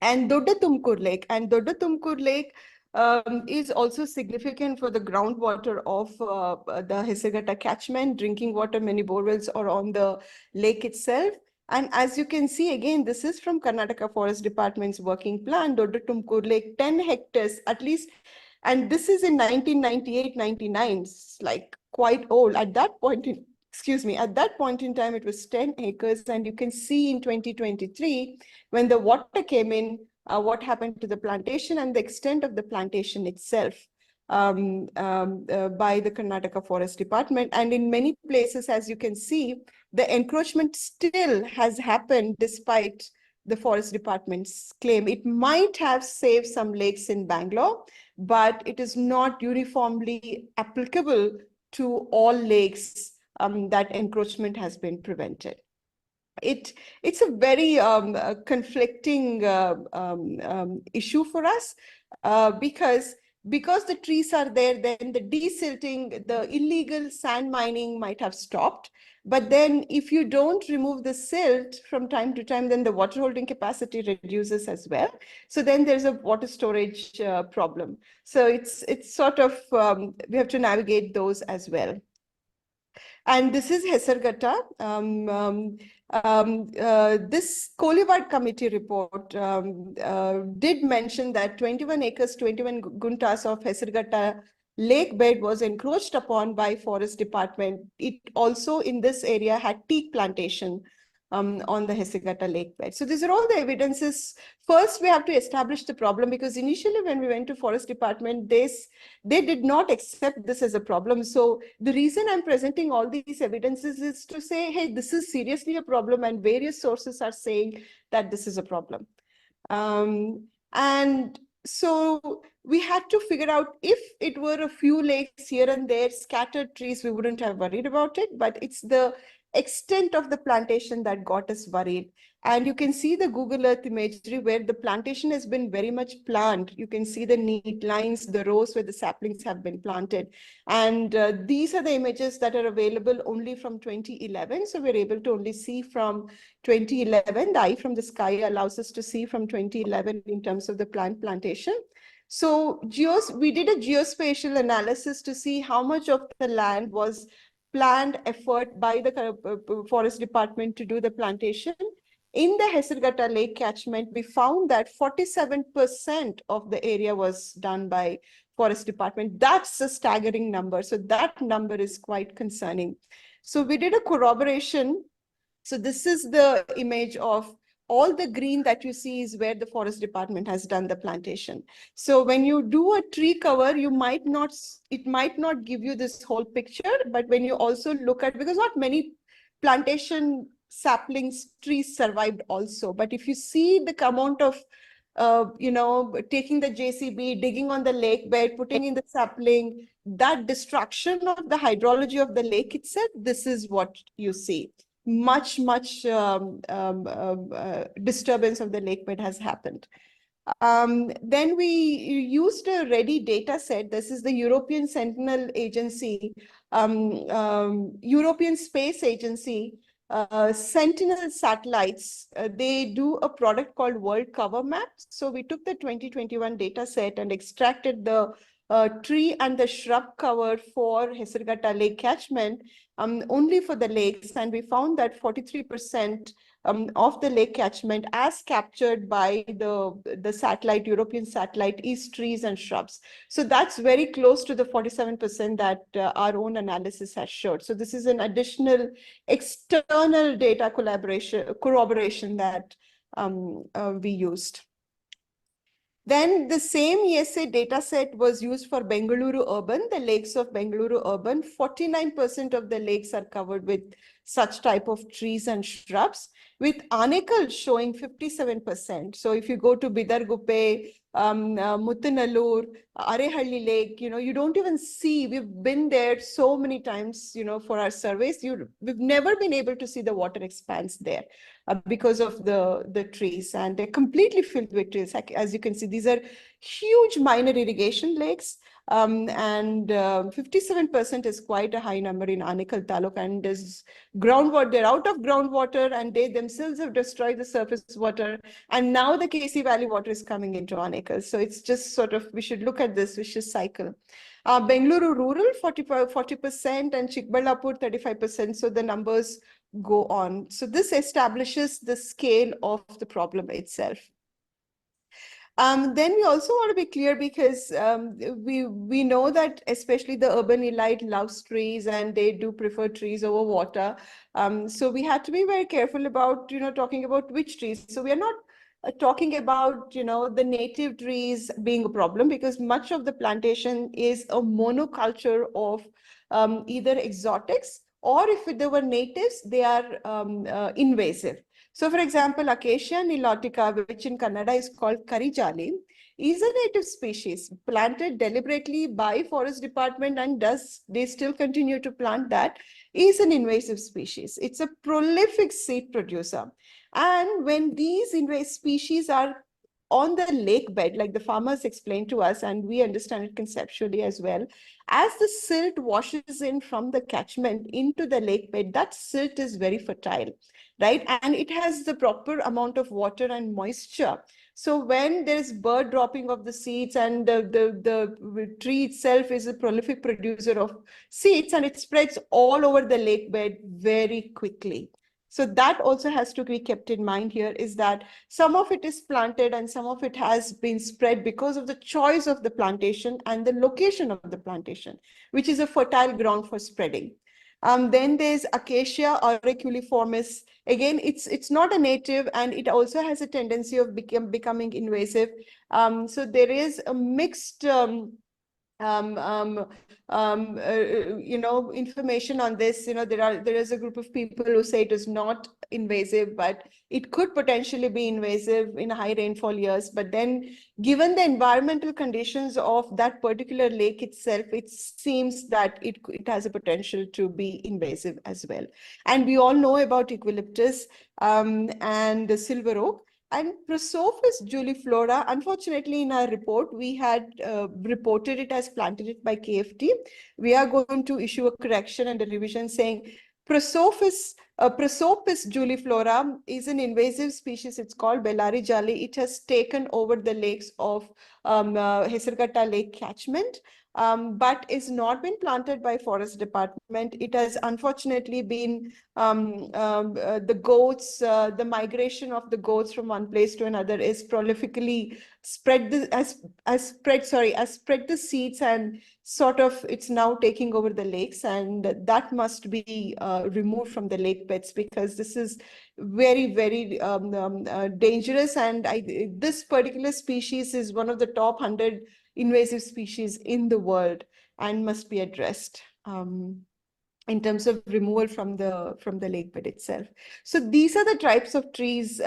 and Dodda Tumkur Lake. And Dodda Tumkur Lake is also significant for the groundwater of the Hesarghata catchment. Drinking water, many borewells are on the lake itself. And as you can see, again, this is from Karnataka Forest Department's working plan, Dodda Tumkur Lake, 10 hectares at least. And this is in 1998-99, like quite old. At that point in, excuse me, at that point in time, it was 10 acres. And you can see in 2023, when the water came in, what happened to the plantation and the extent of the plantation itself by the Karnataka Forest Department. And in many places, as you can see, the encroachment still has happened despite the Forest Department's claim. It might have saved some lakes in Bangalore, but it is not uniformly applicable to all lakes that encroachment has been prevented. It's a very conflicting issue for us because the trees are there, then the desilting, the illegal sand mining might have stopped. But then if you don't remove the silt from time to time, then the water holding capacity reduces as well. So then there's a water storage problem. So it's sort of, we have to navigate those as well. And this is Hesarghata. This Kolivard committee report did mention that 21 acres, 21 guntas of Hesarghata lake bed was encroached upon by Forest Department. It also in this area had teak plantation on the Hesarghata lake bed. So these are all the evidences. First, we have to establish the problem, because initially when we went to Forest Department, they did not accept this as a problem. So the reason I'm presenting all these evidences is to say, hey, this is seriously a problem, and various sources are saying that this is a problem. And so we had to figure out, if it were a few lakes here and there, scattered trees, we wouldn't have worried about it, but it's the extent of the plantation that got us worried. And you can see the Google Earth imagery where the plantation has been very much planted. You can see the neat lines, the rows where the saplings have been planted. And these are the images that are available only from 2011. So we're able to only see from 2011. The eye from the sky allows us to see from 2011 in terms of the plantation. So we did a geospatial analysis to see how much of the land was planned effort by the Forest Department to do the plantation. In the Hesarghata Lake catchment, we found that 47% of the area was done by Forest Department. That's a staggering number. So that number is quite concerning. So we did a corroboration. So this is the image of all the green that you see is where the Forest Department has done the plantation. So when you do a tree cover, it might not give you this whole picture, but when you also look at, because not many plantation saplings, trees survived also, but if you see the amount of, taking the JCB, digging on the lake bed, putting in the sapling, that destruction of the hydrology of the lake itself, this is what you see. Much disturbance of the lake bed has happened. Then we used a ready data set. This is the European Sentinel Agency, European Space Agency, Sentinel satellites. They do a product called World Cover Map. So we took the 2021 data set and extracted the tree and the shrub cover for Hesarghata Lake catchment only for the lakes, and we found that 43% of the lake catchment as captured by the satellite, European satellite, is trees and shrubs. So that's very close to the 47% that our own analysis has showed. So this is an additional external data corroboration that we used. Then the same ESA data set was used for Bengaluru urban, the lakes of Bengaluru urban. 49% of the lakes are covered with such type of trees and shrubs, with Anekal showing 57%. So if you go to Bidarguppe, Muttanallur, Arehalli Lake, you don't even see, we've been there so many times, for our surveys, we've never been able to see the water expanse there because of the trees, and they're completely filled with trees. As you can see, these are huge minor irrigation lakes. And 57% is quite a high number in Anekal Taluk, and there's groundwater, they're out of groundwater, and they themselves have destroyed the surface water, and now the KC Valley water is coming into Anekal. So it's just sort of, we should look at this vicious cycle. Bengaluru rural 40%, and Chikballapur 35%. So the numbers go on. So this establishes the scale of the problem itself. Then we also want to be clear, because we know that especially the urban elite loves trees, and they do prefer trees over water. So we had to be very careful about, talking about which trees. So we are not talking about, the native trees being a problem, because much of the plantation is a monoculture of either exotics, or if they were natives, they are invasive. So, for example, Acacia nilotica, which in Kannada is called Karijali, is a native species planted deliberately by Forest Department, and they still continue to plant that, is an invasive species. It's a prolific seed producer. And when these invasive species are on the lake bed, like the farmers explained to us, and we understand it conceptually as well, as the silt washes in from the catchment into the lake bed, that silt is very fertile, right? And it has the proper amount of water and moisture. So when there's bird dropping of the seeds, and the tree itself is a prolific producer of seeds, and it spreads all over the lake bed very quickly. So that also has to be kept in mind here, is that some of it is planted and some of it has been spread because of the choice of the plantation and the location of the plantation, which is a fertile ground for spreading. Then there's Acacia auriculiformis. Again, it's not a native, and it also has a tendency of becoming invasive. So there is a mixed information on this. There is a group of people who say it is not invasive, but it could potentially be invasive in high rainfall years. But then, given the environmental conditions of that particular lake itself, it seems that it has a potential to be invasive as well. And we all know about eucalyptus and the silver oak. And Prosopis juliflora, unfortunately, in our report, we had reported it as planted it by KFT. We are going to issue a correction and a revision saying Prosopis juliflora is an invasive species. It's called Bellari Jali. It has taken over the lakes of Hesarghatta Lake catchment. But is not been planted by Forest Department. It has unfortunately been the goats, the migration of the goats from one place to another is prolifically spread the seeds, and sort of it's now taking over the lakes, and that must be removed from the lake beds, because this is very, very dangerous. And this particular species is one of the top 100 invasive species in the world, and must be addressed in terms of removal from the lake bed itself. So these are the types of trees,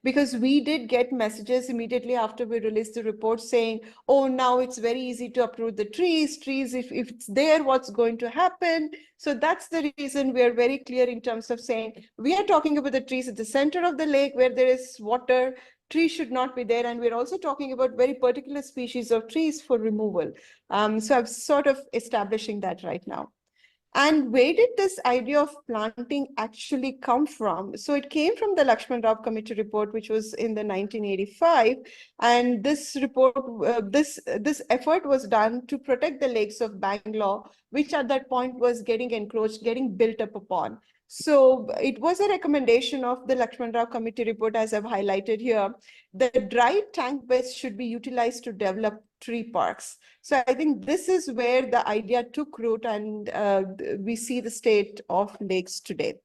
because we did get messages immediately after we released the report saying, oh, now it's very easy to uproot the trees, if it's there, what's going to happen? So that's the reason we are very clear in terms of saying, we are talking about the trees at the center of the lake where there is water. Trees should not be there. And we're also talking about very particular species of trees for removal. So I'm sort of establishing that right now. And where did this idea of planting actually come from? So it came from the Lakshman Rao Committee report, which was in the 1985. And this report, this effort was done to protect the lakes of Bangalore, which at that point was getting encroached, getting built up upon. So it was a recommendation of the Lakshman Rao Committee report, as I've highlighted here. The dry tank beds should be utilized to develop tree parks. So I think this is where the idea took root, and we see the state of lakes today.